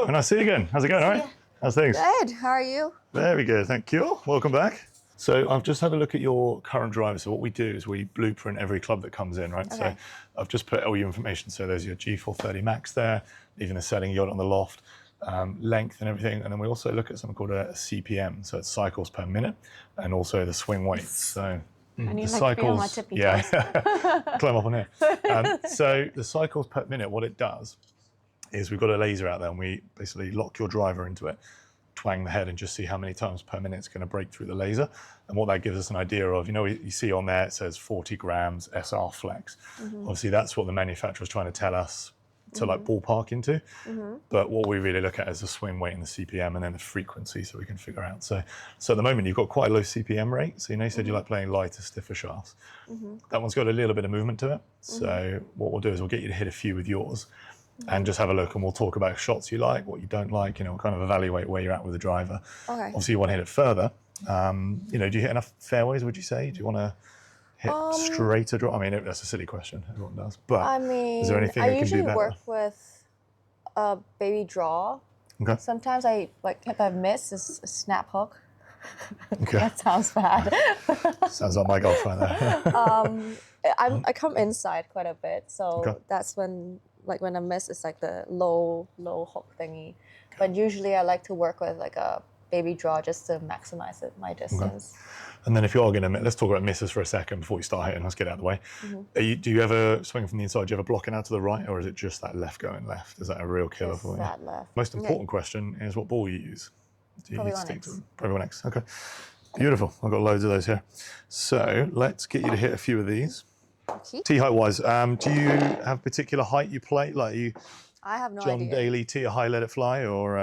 Hello, nice to see you again. How's it going, all right? How's things? Good, how are you? Very good, thank you. Welcome back. So I've just had a look at your current driver. So what we do is we blueprint every club that comes in, right? Okay. So I've just put all your information. So there's your G430 Max there, even the setting you got on the loft, length and everything. And then we also look at something called a CPM. So it's cycles per minute, and also the swing weight. So I need the like cycles, my tippy yeah, toes. climb up on here. So the cycles per minute, what it does is we've got a laser out there and we basically lock your driver into it, twang the head and just see how many times per minute it's going to break through the laser. And what that gives us an idea of, you see on there, it says 40 grams SR flex. Obviously that's what the manufacturer's trying to tell us to like ballpark into. But what we really look at is the swing weight and the CPM and then the frequency so we can figure out. So at the moment you've got quite a low CPM rate. So you said you like playing lighter, stiffer shafts. That one's got a little bit of movement to it. So what we'll do is we'll get you to hit a few with yours and just have a look and we'll talk about shots you like, what you don't like, we'll kind of evaluate where you're at with the driver. Okay. Obviously you want to hit it further. Do you hit enough fairways, would you say? Do you want to hit straighter draw? I mean, that's a silly question, everyone does. But I mean, is there anything I that can usually do better? work with a baby draw. Okay. Sometimes if I miss, it's a snap hook. Okay. That sounds bad. Sounds like my golf right there. I come inside quite a bit, so Okay. that's when I miss, it's like the low hook thingy. But usually I like to work with like a baby draw just to maximize my distance. Okay. And then if you are going to, let's talk about misses for a second before we start hitting. Let's get it out of the way. Do you ever swing from the inside? Do you ever block it out to the right, or is it just that left going left? Is that a real killer for you? That left. Most important question is what ball you use. Do you Probably stick to Onyx. Probably Onyx. Okay. Beautiful. I've got loads of those here. So let's get you to hit a few of these. Okay. Tee height wise, do you have particular height you play? Like you I have no John idea. Daly tee a high, let it fly, or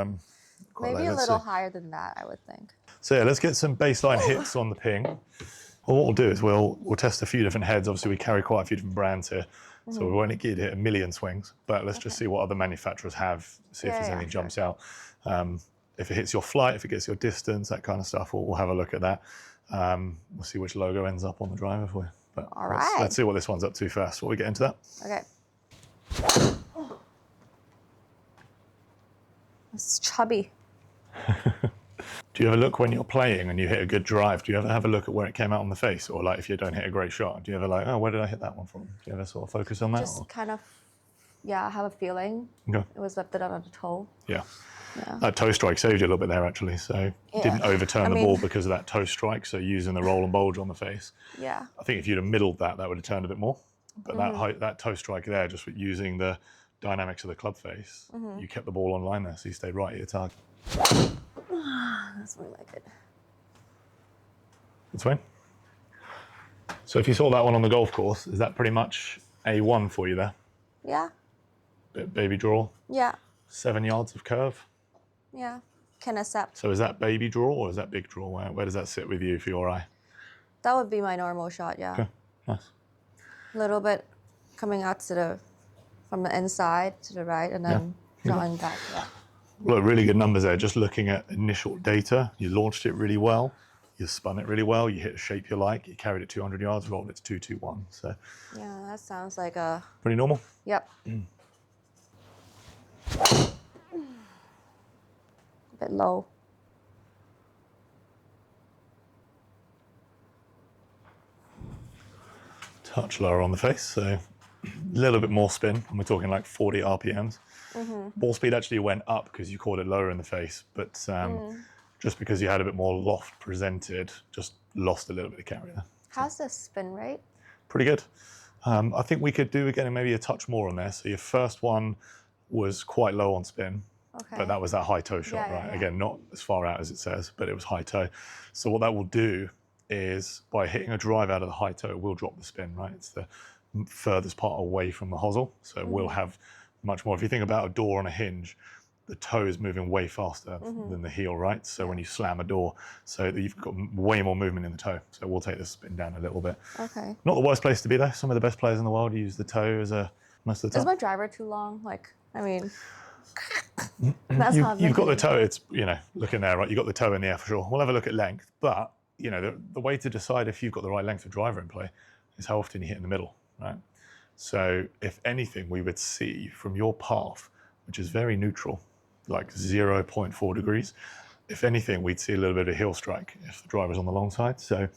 quite Maybe low? a Let's little see. higher than that, I would think. So yeah, let's get some baseline hits on the ping. Well, what we'll do is we'll test a few different heads. Obviously, we carry quite a few different brands here, so we won't get you to hit a million swings. But let's just see what other manufacturers have. See if there's anything jumps out. If it hits your flight, if it gets your distance, that kind of stuff. We'll have a look at that. We'll see which logo ends up on the driver for you. But All right. let's see what this one's up to first. Before we get into that. Okay. It's chubby. Do you ever look when you're playing and you hit a good drive? Do you ever have a look at where it came out on the face, or like if you don't hit a great shot, do you ever like, oh, where did I hit that one from? Do you ever sort of focus on that? Just or? kind of, I have a feeling Okay. it was left it on the toe. Yeah. Yeah. That toe strike saved you a little bit there, actually. So didn't overturn the ball because of that toe strike. So using the roll and bulge on the face. Yeah. I think if you'd have middled that, that would have turned a bit more. But that toe strike there, just with using the dynamics of the club face, you kept the ball on line there, so you stayed right at your target. That's more like it. That's fine. So if you saw that one on the golf course, is that pretty much A1 for you there? Yeah. Baby draw, Yeah. 7 yards of curve. Yeah. Can accept. So is that baby draw or is that big draw? Where does that sit with you for your eye? That would be my normal shot, yeah. Okay, nice. A little bit coming out from the inside to the right and then drawing back, yeah. Look, really good numbers there. Just looking at initial data, you launched it really well, you spun it really well, you hit a shape you like, you carried it 200 yards, rolled it to 221. So Yeah, that sounds like a, pretty normal. yep. A bit low. Touch lower on the face, so a little bit more spin, and we're talking like 40 RPMs. Ball speed actually went up because you caught it lower in the face, but just because you had a bit more loft presented, just lost a little bit of carry there. How's the spin rate? Pretty good. I think we could do again maybe a touch more on there. So your first one was quite low on spin, Okay. but that was that high toe shot, Yeah, right? yeah. Again, not as far out as it says, but it was high toe. So what that will do is by hitting a drive out of the high toe, it will drop the spin, right? It's the furthest part away from the hosel. So it will have much more. If you think about a door on a hinge, the toe is moving way faster than the heel, right? So when you slam a door, so you've got way more movement in the toe. So we'll take the spin down a little bit. Okay. Not the worst place to be though. Some of the best players in the world use the toe as most of the Is time. my driver too long? That's how I'm You've got the thinking. toe, it's, looking there, right? You've got the toe in the air for sure. We'll have a look at length, but, the way to decide if you've got the right length of driver in play is how often you hit in the middle, right? So if anything, we would see from your path, which is very neutral, like 0.4 degrees. If anything, we'd see a little bit of heel strike if the driver's on the long side. So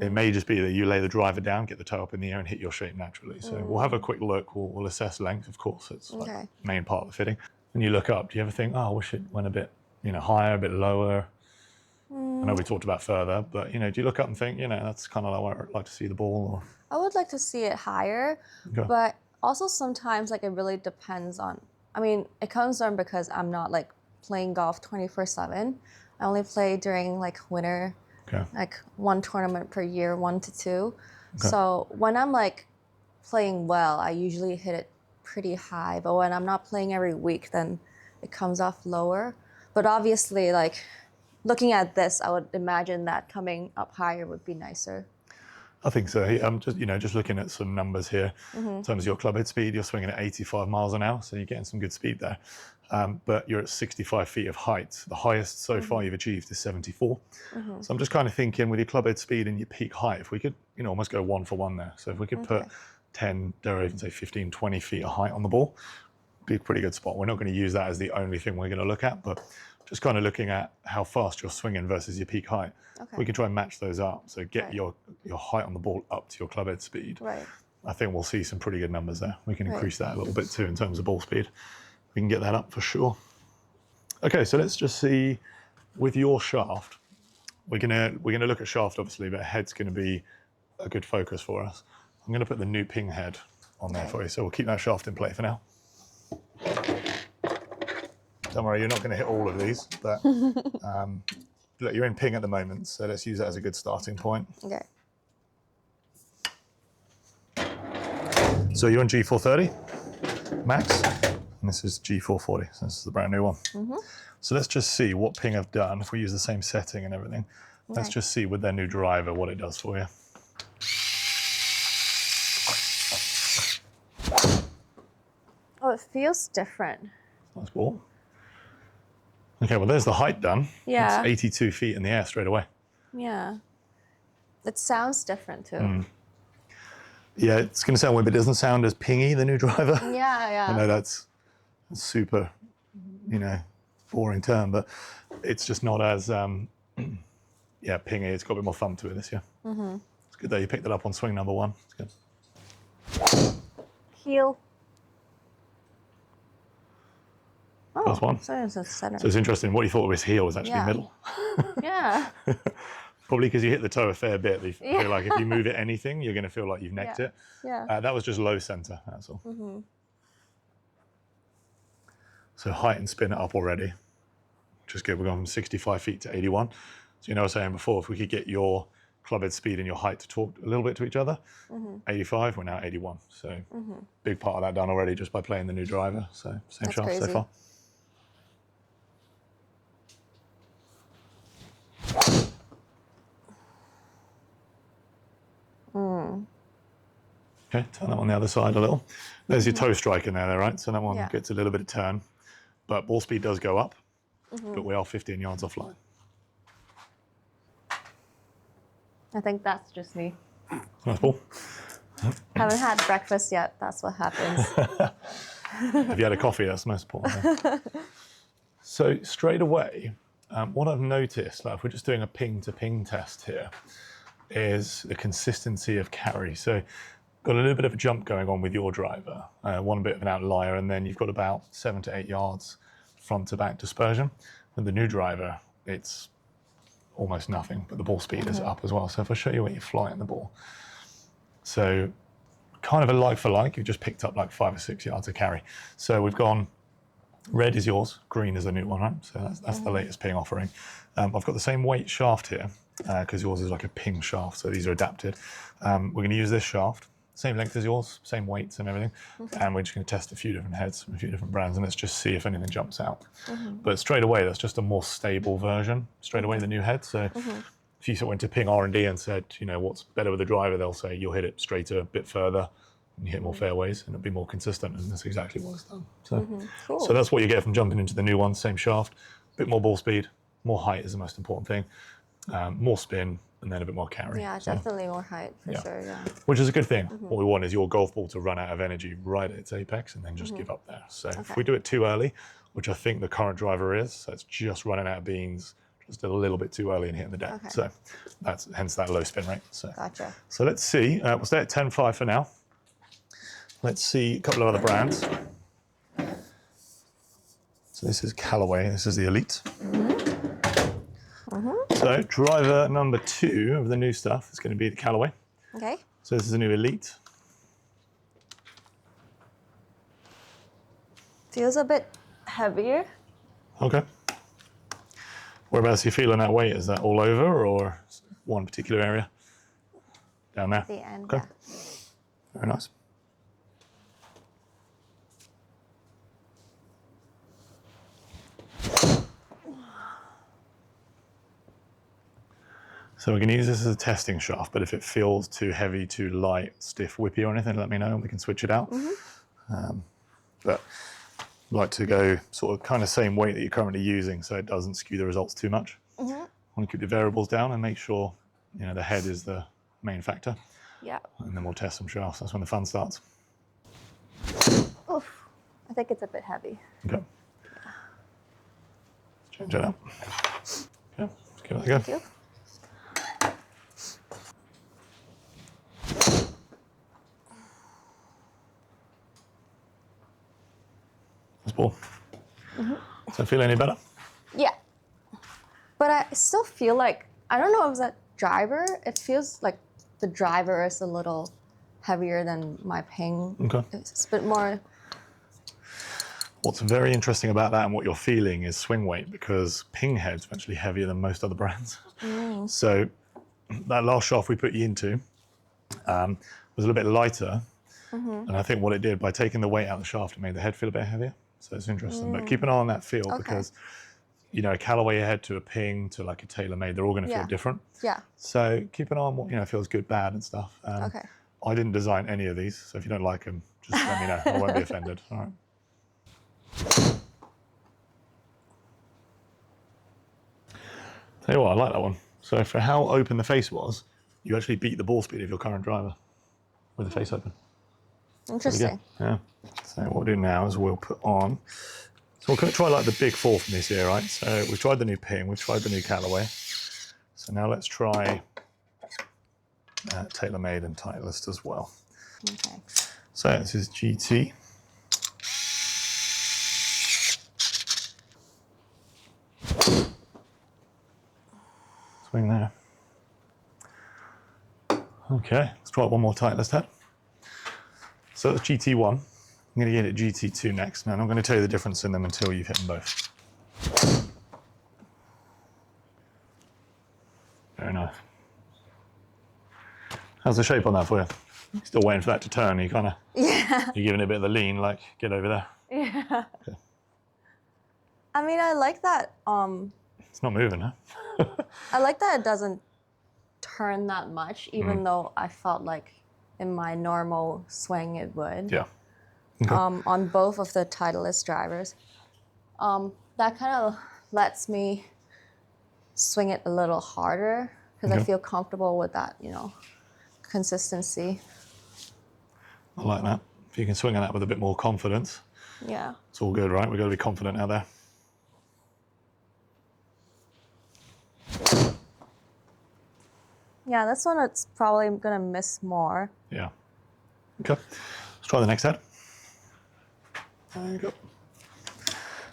it may just be that you lay the driver down, get the toe up in the air and hit your shape naturally. So we'll have a quick look. We'll assess length, of course. It's like the main part of the fitting. When you look up, do you ever think, oh, I wish it went a bit, higher, a bit lower? I know we talked about further, but, do you look up and think, that's kind of like where I'd like to see the ball? Or... I would like to see it higher, but also sometimes like it really depends on, it comes down because I'm not like playing golf 24/7. I only play during like winter, like one tournament per year, 1 to 2. So when I'm like playing well, I usually hit it pretty high, but when I'm not playing every week, then it comes off lower. But obviously, like looking at this, I would imagine that coming up higher would be nicer. I think so. I'm just looking at some numbers here. In terms of your club head speed, you're swinging at 85 miles an hour, so you're getting some good speed there. But you're at 65 feet of height. The highest so far you've achieved is 74. So I'm just kind of thinking with your club head speed and your peak height, if we could, almost go 1 for 1 there. So if we could put 10, dare I even say 15, 20 feet of height on the ball, be a pretty good spot. We're not going to use that as the only thing we're going to look at, but just kind of looking at how fast you're swinging versus your peak height. We can try and match those up. So get your height on the ball up to your club head speed. I think we'll see some pretty good numbers there. We can increase that a little bit too in terms of ball speed. We can get that up for sure. Okay, so let's just see with your shaft. We're gonna look at shaft obviously, but head's gonna be a good focus for us. I'm gonna put the new ping head on there for you. So we'll keep that shaft in play for now. Don't worry, you're not going to hit all of these, but look, you're in ping at the moment, so let's use that as a good starting point. Okay. So you're on G430 max, and this is G440, so this is the brand new one. So let's just see what ping I've done. If we use the same setting and everything, let's just see with their new driver what it does for you. Oh, it feels different. Nice ball. Okay, well, there's the height done. Yeah. It's 82 feet in the air straight away. Yeah. It sounds different too. Yeah, it's going to sound weird, but it doesn't sound as pingy, the new driver. Yeah. I know that's a super, boring term, but it's just not as, pingy. It's got a bit more thump to it this year. It's good that you picked it up on swing number 1. It's good. Heel. First one. So it's a center. So it's interesting. What you thought was heel was actually middle. Yeah. Probably because you hit the toe a fair bit. You feel like if you move it anything, you're going to feel like you've necked it. Yeah. That was just low center, that's all. So height and spin it up already, which is good. We're going from 65 feet to 81. So I was saying before, if we could get your club head speed and your height to talk a little bit to each other, 85, we're now 81. So big part of that done already just by playing the new driver. So same shaft so far. Okay, turn that on the other side a little. There's your toe strike in there, right? So that one gets a little bit of turn, but ball speed does go up, but we are 15 yards offline. I think that's just me. Nice ball. Haven't had breakfast yet. That's what happens. Have you had a coffee? That's the most important thing. So straight away, what I've noticed, like if we're just doing a ping-to-ping test here, is the consistency of carry. So got a little bit of a jump going on with your driver, one bit of an outlier, and then you've got about 7 to 8 yards front to back dispersion. With the new driver, it's almost nothing, but the ball speed is up as well. So if I show you where you're flying the ball, so kind of a like for like, you've just picked up like 5 or 6 yards of carry. So we've gone, red is yours, green is the new one, right? So that's the latest ping offering. I've got the same weight shaft here, because yours is like a ping shaft, so these are adapted. We're going to use this shaft, same length as yours, same weights and everything, and we're just going to test a few different heads from a few different brands, and let's just see if anything jumps out. But straight away, that's just a more stable version, straight away the new head. So if you went to ping R&D and said, what's better with the driver, they'll say you'll hit it straighter, a bit further, and you hit more fairways, and it'll be more consistent, and that's exactly what it's done. So, Cool. So that's what you get from jumping into the new one, same shaft, a bit more ball speed, more height is the most important thing, more spin, and then a bit more carry. Yeah, So, definitely more height for sure. Yeah. which is a good thing. What we want is your golf ball to run out of energy right at its apex and then just give up there. So if we do it too early, which I think the current driver is, so it's just running out of beans just a little bit too early and hitting the deck. Okay. So that's hence that low spin rate. So, Gotcha. so let's see. We'll stay at 10.5 for now. Let's see a couple of other brands. So this is Callaway. This is the Elite. So driver number 2 of the new stuff is going to be the Callaway. Okay. So this is a new Elite. Feels a bit heavier. Okay. Whereabouts are you feeling that weight? Is that all over or one particular area? Down there? The end. Okay. Yeah. Very nice. So we can use this as a testing shaft, but if it feels too heavy, too light, stiff, whippy or anything, let me know and we can switch it out. But I'd like to go sort of kind of same weight that you're currently using so it doesn't skew the results too much. I want to keep the variables down and make sure the head is the main factor. Yeah. And then we'll test some shafts. That's when the fun starts. Oof. I think it's a bit heavy. Okay. Change it up. Okay, let's give it a go. Thank you. Nice ball. Does that feel any better? Yeah. But I still feel like, I don't know if it's that driver. It feels like the driver is a little heavier than my ping. Okay. It's a bit more. What's very interesting about that and what you're feeling is swing weight, because ping head's actually heavier than most other brands. So that last shaft we put you into was a little bit lighter. And I think what it did, by taking the weight out of the shaft, it made the head feel a bit heavier. So it's interesting. But keep an eye on that feel because, a Callaway head to a ping to like a TaylorMade, they're all going to feel different. Yeah. So keep an eye on what feels good, bad and stuff. Okay. I didn't design any of these, so if you don't like them, just let me know. I won't be offended. All right. Tell you what, I like that one. So for how open the face was, you actually beat the ball speed of your current driver with the face open. Interesting. Yeah. So what we'll do now is we'll put on. So we're going to try like the big 4 from this year, right? So we've tried the new ping, we've tried the new Callaway. So now let's try TaylorMade and Titleist as well. Okay. So this is GT. Swing there. Okay, let's try one more Titleist head. So that's GT1. I'm going to get it GT2 next. Now I'm going to tell you the difference in them until you've hit them both. Very nice. How's the shape on that for you? Still waiting for that to turn. You kind of, you're giving it a bit of a lean, like get over there. Yeah. Okay. I mean, I like that. It's not moving, huh? I like that it doesn't turn that much, even though I felt like in my normal swing it would. Yeah. Okay. On both of the Titleist drivers. That kind of lets me swing it a little harder because I feel comfortable with that, consistency. I like that. If you can swing on that with a bit more confidence, Yeah. it's all good, right? We've got to be confident out there. Yeah, this one it's probably gonna miss more. Yeah. Okay. Let's try the next head. There you go.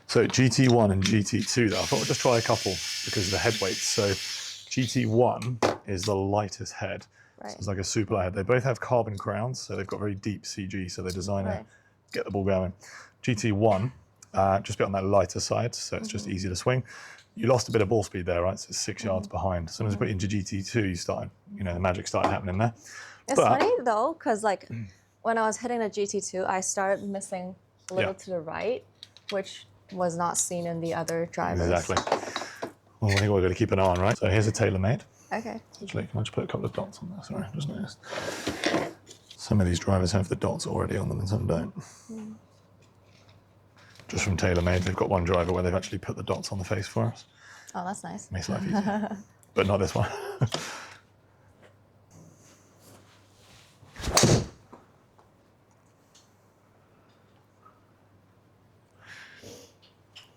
So GT1 and GT2 though, I thought I'd just try a couple because of the head weights. So GT1 is the lightest head. Right. So it's like a super light head. They both have carbon crowns, so they've got very deep CG, so they design to get the ball going. GT1, just a bit on that lighter side, so it's just easy to swing. You lost a bit of ball speed there, right? So it's 6 yards behind. As soon as you put it into GT2, you started, the magic started happening there. It's funny though, because like when I was hitting the GT2, I started missing a little to the right, which was not seen in the other drivers. Exactly. Well, I think we're going to keep an eye on, right? So here's a TaylorMade. Okay. Actually, can I just put a couple of dots on there? Sorry, I just noticed. Some of these drivers have the dots already on them and some don't. Just from TaylorMade, they've got one driver where they've actually put the dots on the face for us. Oh, that's nice. Makes life easier. But not this one.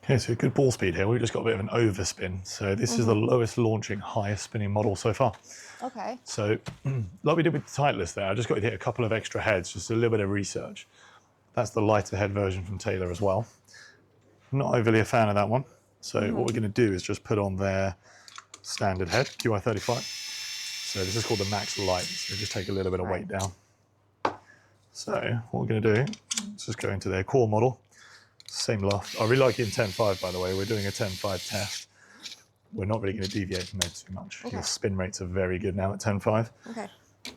Okay, so good ball speed here. We've just got a bit of an overspin. So this is the lowest launching, highest spinning model so far. Okay. So like we did with the Titleist there, I just got to hit a couple of extra heads, just a little bit of research. That's the lighter head version from Taylor as well. Not overly a fan of that one. So what we're going to do is just put on their standard head, QI35. So this is called the Max Light. So just take a little bit of weight down. So what we're going to do is just go into their core model. Same loft. I really like it in 10.5, by the way. We're doing a 10.5 test. We're not really going to deviate from it too much. Okay. Your spin rates are very good now at 10.5. Okay. A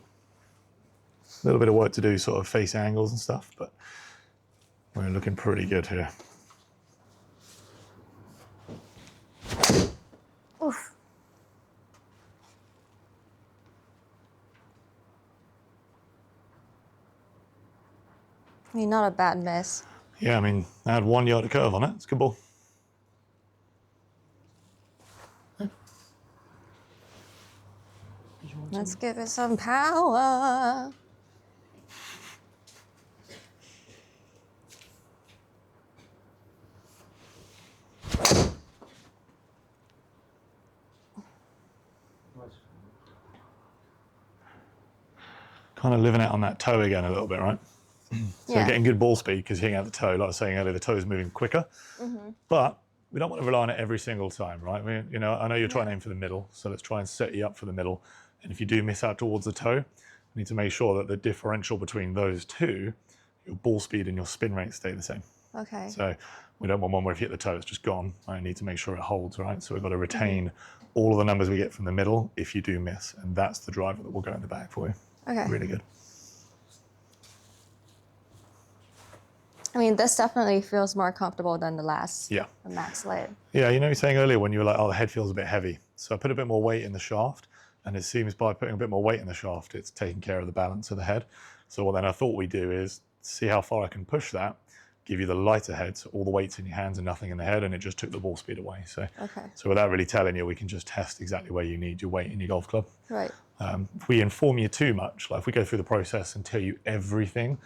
little bit of work to do, sort of face angles and stuff, but we're looking pretty good here. Oof. I mean, not a bad miss. Yeah, I mean, I had 1 yard of curve on it. It's a good ball. Let's give it some power. Kind of living out on that toe again a little bit, right? So Yeah. getting good ball speed because hitting out the toe, like I was saying earlier, the toe is moving quicker. But we don't want to rely on it every single time, right? I know you're trying to aim for the middle, so let's try and set you up for the middle. And if you do miss out towards the toe, you need to make sure that the differential between those two, your ball speed and your spin rate stay the same. Okay. So we don't want one where if you hit the toe, it's just gone. I need to make sure it holds, right? So we've got to retain all of the numbers we get from the middle if you do miss. And that's the driver that will go in the bag for you. Okay. Really good. I mean, this definitely feels more comfortable than the last. Yeah. The Max Light. Yeah, you were saying earlier when you were like, oh, the head feels a bit heavy. So I put a bit more weight in the shaft, and it seems by putting a bit more weight in the shaft, it's taking care of the balance of the head. So what then I thought we'd do is see how far I can push that, give you the lighter head, so all the weight's in your hands and nothing in the head, and it just took the ball speed away. So, so without really telling you, we can just test exactly where you need your weight in your golf club. Right. If we inform you too much, like if we go through the process and tell you everything,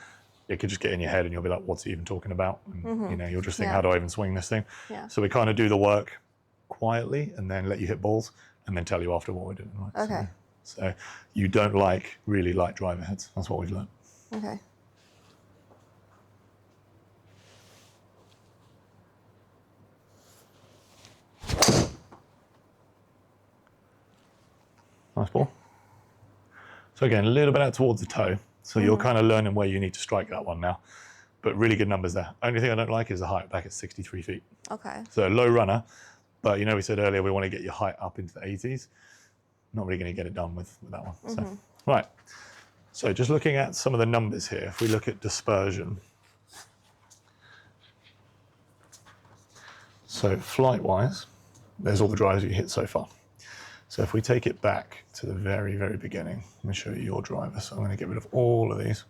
it could just get in your head and you'll be like, what's he even talking about? And, you'll just think, how do I even swing this thing? Yeah. So we kind of do the work quietly and then let you hit balls and then tell you after what we're doing. Right? Okay. So you don't like really light driver heads. That's what we've learned. Okay. Nice ball. So again, a little bit out towards the toe. So you're kind of learning where you need to strike that one now. But really good numbers there. Only thing I don't like is the height back at 63 feet. Okay. So low runner, but we said earlier we want to get your height up into the 80s. Not really going to get it done with that one. So, right. So just looking at some of the numbers here, if we look at dispersion. So flight-wise, there's all the drives you hit so far. So if we take it back to the very, very beginning, let me show you your driver. So I'm going to get rid of all of these.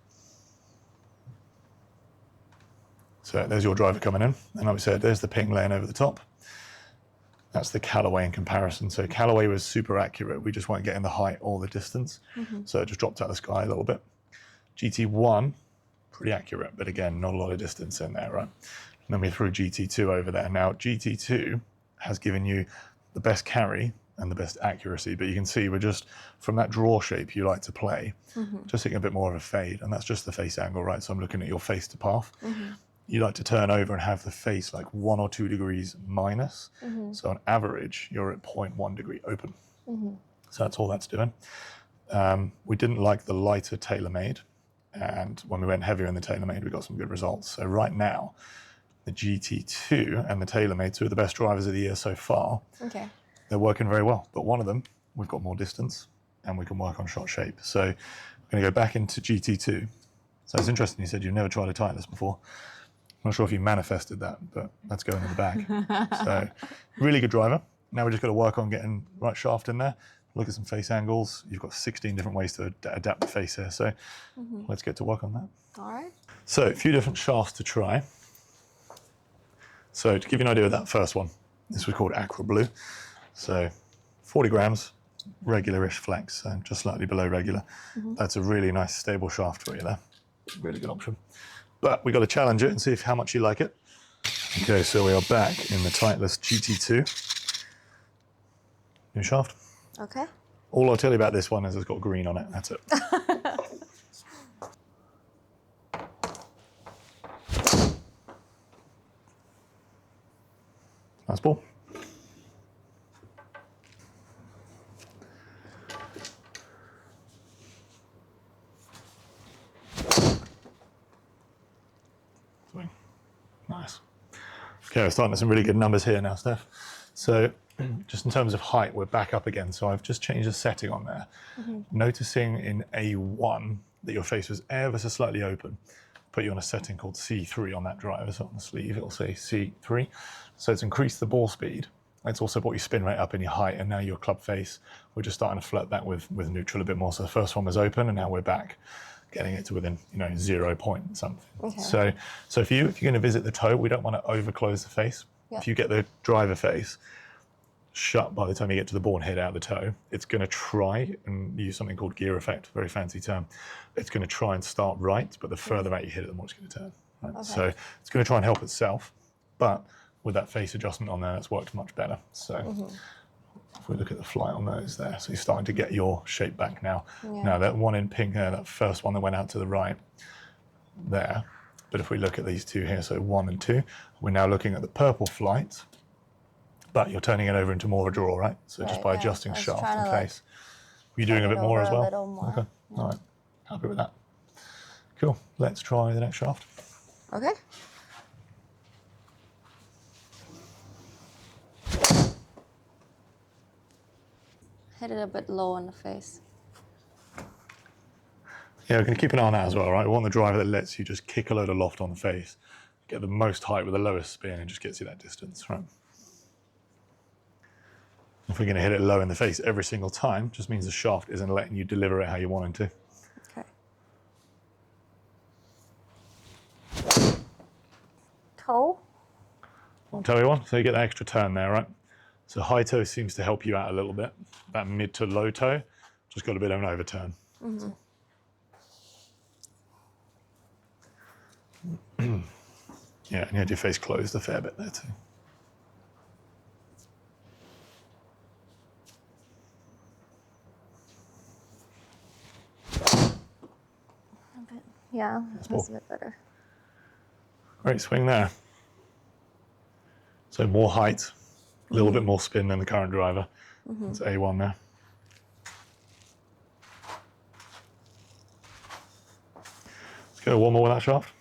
So there's your driver coming in. And like we said, there's the ping laying over the top. That's the Callaway in comparison. So Callaway was super accurate. We just weren't getting the height or the distance. So it just dropped out of the sky a little bit. GT1, pretty accurate, but again, not a lot of distance in there, right? And then we threw GT2 over there. Now, GT2 has given you the best carry and the best accuracy, but you can see we're just, from that draw shape you like to play, just hitting a bit more of a fade, and that's just the face angle, right? So I'm looking at your face to path. You like to turn over and have the face like 1 or 2 degrees minus. So on average, you're at 0.1 degree open. So that's all that's doing. We didn't like the lighter TaylorMade, and when we went heavier in the TaylorMade, we got some good results. So right now, the GT2 and the TaylorMade, two of the best drivers of the year so far. Okay. They're working very well, but one of them, we've got more distance and we can work on shot shape. So I'm going to go back into GT2. So it's interesting, you said you've never tried a Titleist before. I'm not sure if you manifested that, but that's going in the bag. So really good driver. Now we just got to work on getting right shaft in there. Look at some face angles. You've got 16 different ways to adapt the face here. So let's get to work on that. All right. So a few different shafts to try. So to give you an idea of that first one, this was called Aqua Blue. So 40 grams, regular-ish flex, so just slightly below regular. That's a really nice stable shaft for you there. Really good option. But we got to challenge it and see how much you like it. Okay, so we are back in the Titleist GT2. New shaft. Okay. All I'll tell you about this one is it's got green on it. That's it. Nice ball. Swing. Nice. Okay, we're starting with some really good numbers here now, Steph. So just in terms of height, we're back up again. So I've just changed the setting on there. Noticing in A1 that your face was ever so slightly open. Put you on a setting called C3 on that driver. So on the sleeve, it'll say C3. So it's increased the ball speed. It's also brought your spin rate up in your height, and now your club face, we're just starting to flirt that with neutral a bit more. So the first one was open, and now we're back, getting it to within 0 point something. Okay. So if you're going to visit the toe, we don't want to overclose the face. If you get the driver face shut by the time you get to the ball and head out the toe, it's going to try and use something called gear effect, very fancy term. It's going to try and start right, but the further out you hit it, the more it's going to turn. Right? Okay. So it's going to try and help itself, but with that face adjustment on there, it's worked much better. So if we look at the flight on those there, so you're starting to get your shape back now. Now that one in pink there, that first one that went out to the right there, but if we look at these two here, so 1 and 2, we're now looking at the purple flight, but you're turning it over into more of a draw, right? So just by adjusting shaft and face. Were you doing a bit more as well? A little more. Okay, all right, happy with that. Cool, let's try the next shaft. Okay. Hit it a bit low on the face. Yeah, we're going to keep an eye on that as well, right? We want the driver that lets you just kick a load of loft on the face, get the most height with the lowest spin, and just gets you that distance, right? If we're going to hit it low in the face every single time, just means the shaft isn't letting you deliver it how you want it to. Okay. Toe? I'll tell you one, so you get that extra turn there, right? So high toe seems to help you out a little bit. That mid to low toe, just got a bit of an overturn. Yeah, and you had your face closed a fair bit there too. Yeah, that's a bit better. Great swing there. So more height, a little bit more spin than the current driver. It's A1 there. Let's go one more with that shaft.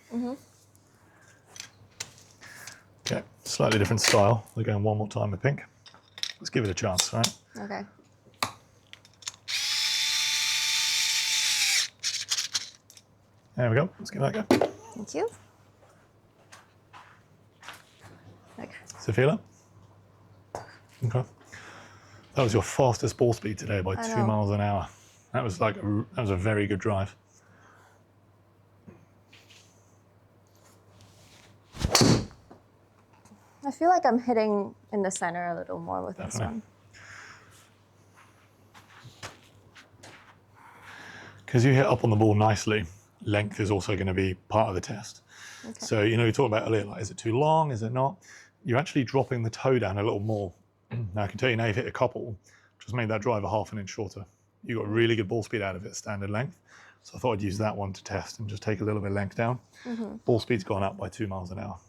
Okay, slightly different style. We're going one more time with pink. Let's give it a chance, all right? Okay. There we go. Let's give that a go. Thank you. Okay. Does it feel it? Okay. That was your fastest ball speed today by 2 miles an hour. That was a very good drive. I feel like I'm hitting in the center a little more with this one. Because you hit up on the ball nicely, length is also going to be part of the test. Okay. So, you talked about earlier, like, is it too long? Is it not? You're actually dropping the toe down a little more. Now, I can tell you now you've hit a couple, just made that driver 1/2 inch shorter. You got really good ball speed out of it, standard length. So I thought I'd use that one to test and just take a little bit of length down. Ball speed's gone up by 2 miles an hour.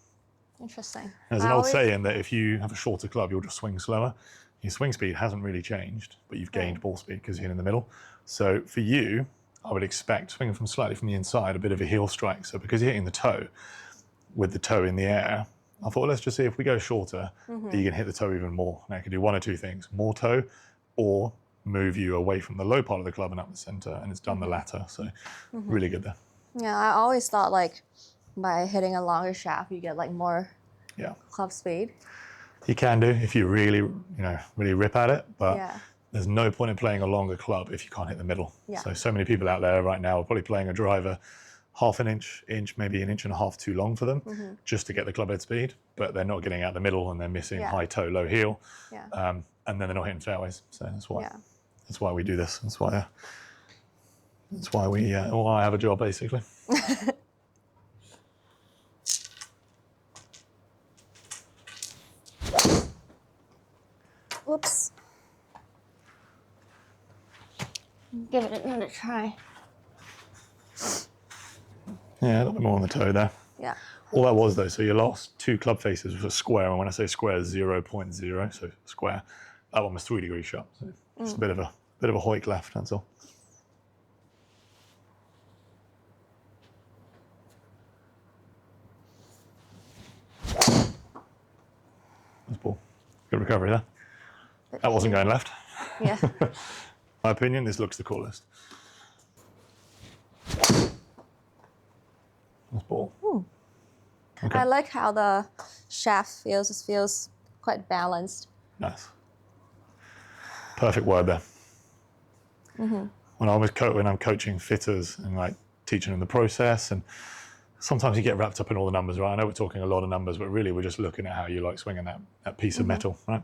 Interesting. There's an old saying that if you have a shorter club, you'll just swing slower. Your swing speed hasn't really changed, but you've gained ball speed because you're in the middle. So for you, I would expect, swinging from slightly from the inside, a bit of a heel strike. So because you're hitting the toe, with the toe in the air, I thought, let's just see if we go shorter, you can hit the toe even more. Now, it can do one or two things, more toe, or move you away from the low part of the club and up the center, and it's done the latter. So really good there. Yeah, I always thought like by hitting a longer shaft, you get like more club speed. You can do if you really, really rip at it, but there's no point in playing a longer club if you can't hit the middle. So many people out there right now are probably playing a driver 1/2 inch, maybe 1.5 inches too long for them, just to get the club head speed, but they're not getting out the middle and they're missing high toe, low heel, and then they're not hitting fairways. So that's why we do this. That's why I have a job, basically. Whoops. Give it another try. Yeah, a little bit more on the toe there. Yeah. All that was though, so your last 2 club faces was a square, and when I say square, 0.0, so square. That one was 3 degrees sharp, so just a bit of a hoik left, that's all. Nice ball. Good recovery there. That wasn't going left. Yeah. My opinion, this looks the coolest. Nice ball. Okay. I like how the shaft feels. It feels quite balanced. Nice. Perfect word there. When I'm coaching fitters and like teaching them the process, and sometimes you get wrapped up in all the numbers, right? I know we're talking a lot of numbers, but really we're just looking at how you like swinging that piece of metal, right?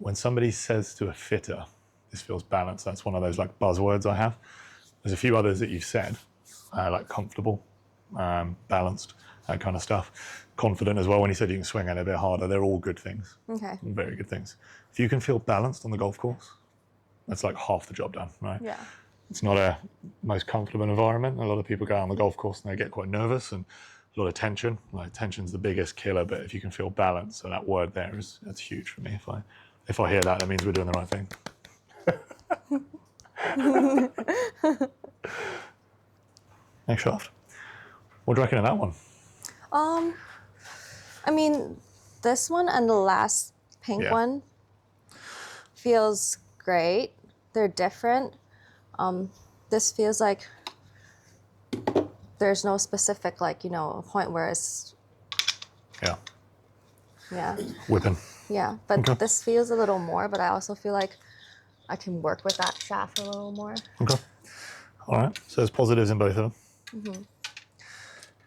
When somebody says to a fitter, this feels balanced, that's one of those like buzzwords I have. There's a few others that you've said, like comfortable, balanced, that kind of stuff. Confident as well, when you said you can swing it a bit harder. They're all good things. Okay. Very good things. If you can feel balanced on the golf course, that's like half the job done, right? Yeah. It's not a most comfortable environment. A lot of people go out on the golf course and they get quite nervous and a lot of tension. Like tension's the biggest killer, but if you can feel balanced, so that word there that's huge for me. If I hear that, that means we're doing the right thing. Next shaft. What do you reckon of that one? I mean, this one and the last pink one feels great. They're different. This feels like there's no specific, like, you know, a point where it's... Yeah. Whipping. Yeah, but this feels a little more, but I also feel like I can work with that shaft a little more. Okay. All right. So there's positives in both of them.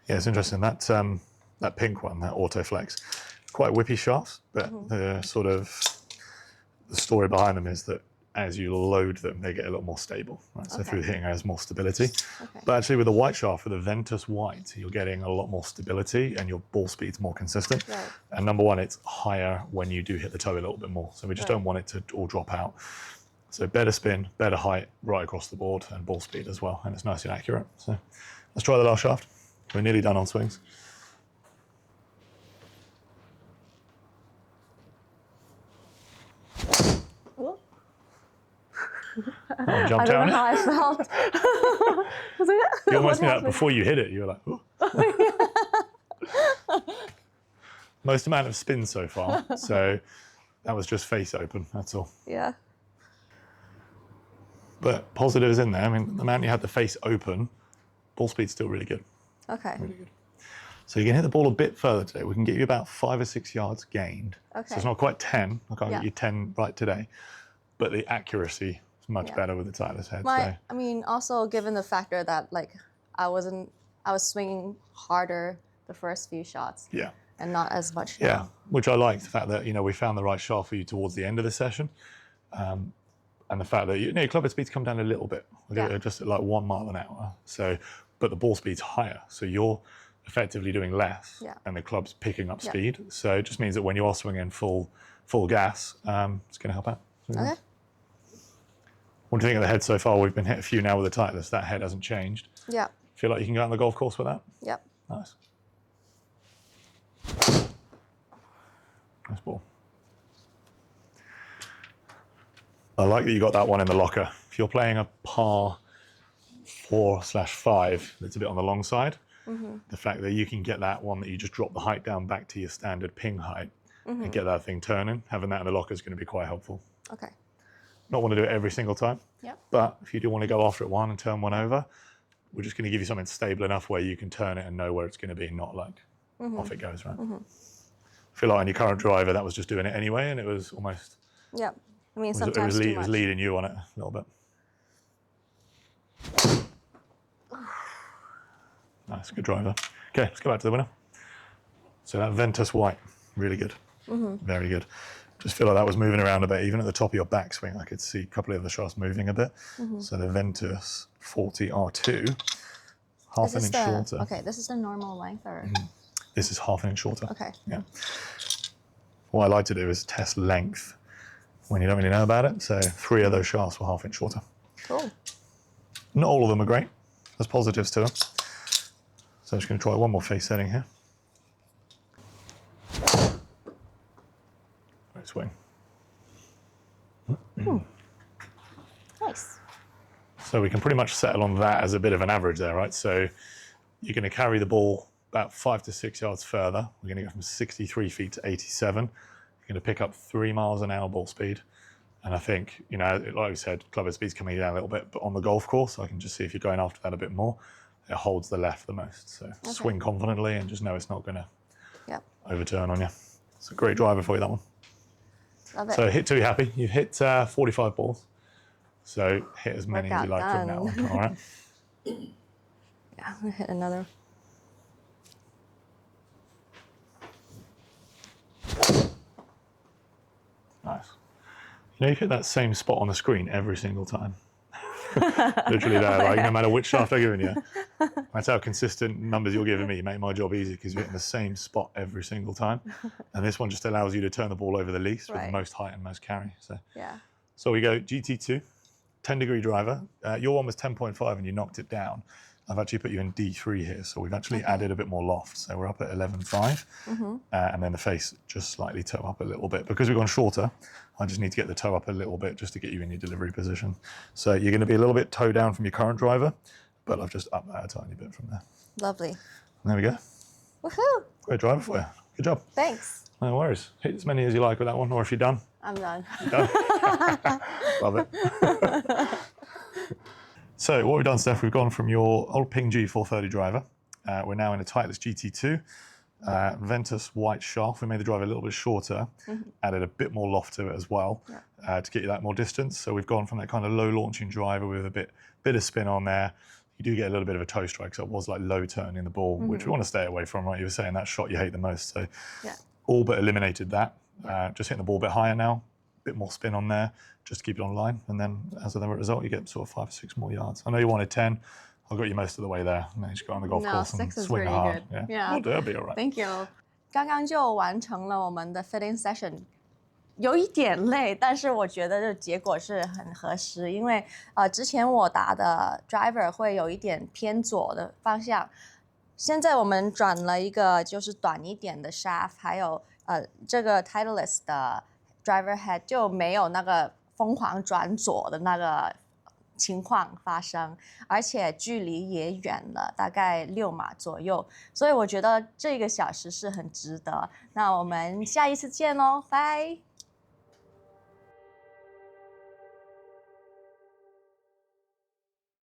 Yeah, it's interesting. That pink one, that Autoflex, quite whippy shafts, but the story behind them is that as you load them, they get a lot more stable, right? So through the hitting, there's more stability. But actually with the white shaft, with the Ventus white, you're getting a lot more stability and your ball speed's more consistent. Right. And number one, it's higher when you do hit the toe a little bit more. So we just don't want it to all drop out. So better spin, better height right across the board, and ball speed as well. And it's nice and accurate. So let's try the last shaft. We're nearly done on swings. Oh, jumped I don't down. know how I felt. Was it? You almost knew that before you hit it. You were like, oh. Most amount of spin so far. So that was just face open, that's all. Yeah. But positives in there. I mean, the amount you had the face open, ball speed's still really good. Okay. Really good. So you can hit the ball a bit further today. We can get you about 5 or 6 yards gained. Okay. So it's not quite 10. I can't get you 10 right today. But the accuracy is much better with the Titleist head. I mean, also given the factor that like I was swinging harder the first few shots. Yeah. And not as much now. Yeah, which I like, the fact that, you know, we found the right shaft for you towards the end of the session. And the fact that your club head speeds come down a little bit, just at like 1 mile an hour. So, but the ball speed's higher. So you're effectively doing less and the club's picking up speed. So it just means that when you are swinging full gas, it's going to help out. Okay. What do you think of the head so far? We've been hit a few now with the Titleist. That head hasn't changed. Yeah. Feel like you can go out on the golf course with that? Yep. Nice. Nice ball. I like that you got that one in the locker. If you're playing a par 4/5 that's a bit on the long side, the fact that you can get that one that you just drop the height down back to your standard ping height and get that thing turning, having that in the locker is going to be quite helpful. Okay. Not want to do it every single time, but if you do want to go after it one and turn one over, we're just going to give you something stable enough where you can turn it and know where it's going to be, not like off it goes, right? I feel like on your current driver, that was just doing it anyway, and it was almost... Yeah. I mean, sometimes it was leading you on it a little bit. Nice, good driver. Okay, let's go back to the winner. So that Ventus white, really good. Very good. Just feel like that was moving around a bit. Even at the top of your backswing, I could see a couple of the shafts moving a bit. So the Ventus 40 R2, half an inch shorter. Okay, this is the normal length, or? This is half an inch shorter. Okay. Yeah. what I like to do is test length when you don't really know about it. So 3 of those shafts were 1/2 inch shorter. Cool. Not all of them are great. There's positives to them. So I'm just going to try one more face setting here. Great swing. Nice. So we can pretty much settle on that as a bit of an average there, right? So you're going to carry the ball about 5 to 6 yards further. We're going to go from 63 feet to 87. You're going to pick up 3 miles an hour ball speed. And I think, you know, like we said, club head speed's coming down a little bit, but on the golf course, I can just see if you're going after that a bit more, it holds the left the most. So swing confidently and just know it's not going to overturn on you. It's a great driver for you, that one. Love it. So hit 2, happy. You've hit 45 balls. So hit as many as you like from now on, all right? Yeah, I'm going to hit another. Nice. You know, you hit that same spot on the screen every single time. Literally there, like no matter which shaft I've given you. That's how consistent numbers you're giving me make my job easy because you're hitting the same spot every single time. And this one just allows you to turn the ball over the least with the most height and most carry. So we go GT2, 10-degree driver. Your one was 10.5 and you knocked it down. I've actually put you in D3 here, so we've actually added a bit more loft. So we're up at 11.5, and then the face just slightly toe up a little bit. Because we've gone shorter, I just need to get the toe up a little bit just to get you in your delivery position. So you're going to be a little bit toe down from your current driver, but I've just upped that a tiny bit from there. Lovely. And there we go. Woohoo! Great driver for you. Good job. Thanks. No worries. Hit as many as you like with that one, or if you're done. I'm done. You're done. Love it. So what we've done, Steph, we've gone from your old Ping G 430 driver. We're now in a Titleist GT2. Ventus white shaft. We made the driver a little bit shorter, added a bit more loft to it as well to get you that more distance. So we've gone from that kind of low launching driver with a bit of spin on there. You do get a little bit of a toe strike, so it was like low turning the ball, which we want to stay away from, right? You were saying that shot you hate the most. So all but eliminated that. Just hitting the ball a bit higher now, a bit more spin on there, just to keep it on line. And then as a result, you get sort of 5 or 6 more yards. I know you wanted 10. I got you most of the way there. And then you just go on the golf course and swing hard. Yeah. We'll be all right. Thank you. 刚刚就完成了我们的 fitting session， 有一点累，但是我觉得这结果是很合适，因为之前我打的 driver 会有一点偏左的方向，现在我们转了一个就是短一点的 shaft， 还有这个 Titleist 的 driver head 就没有那个疯狂转左的那个情况发生，而且距离也远了，大概6码左右，所以我觉得这个小时是很值得。那我们下一次见喽，拜。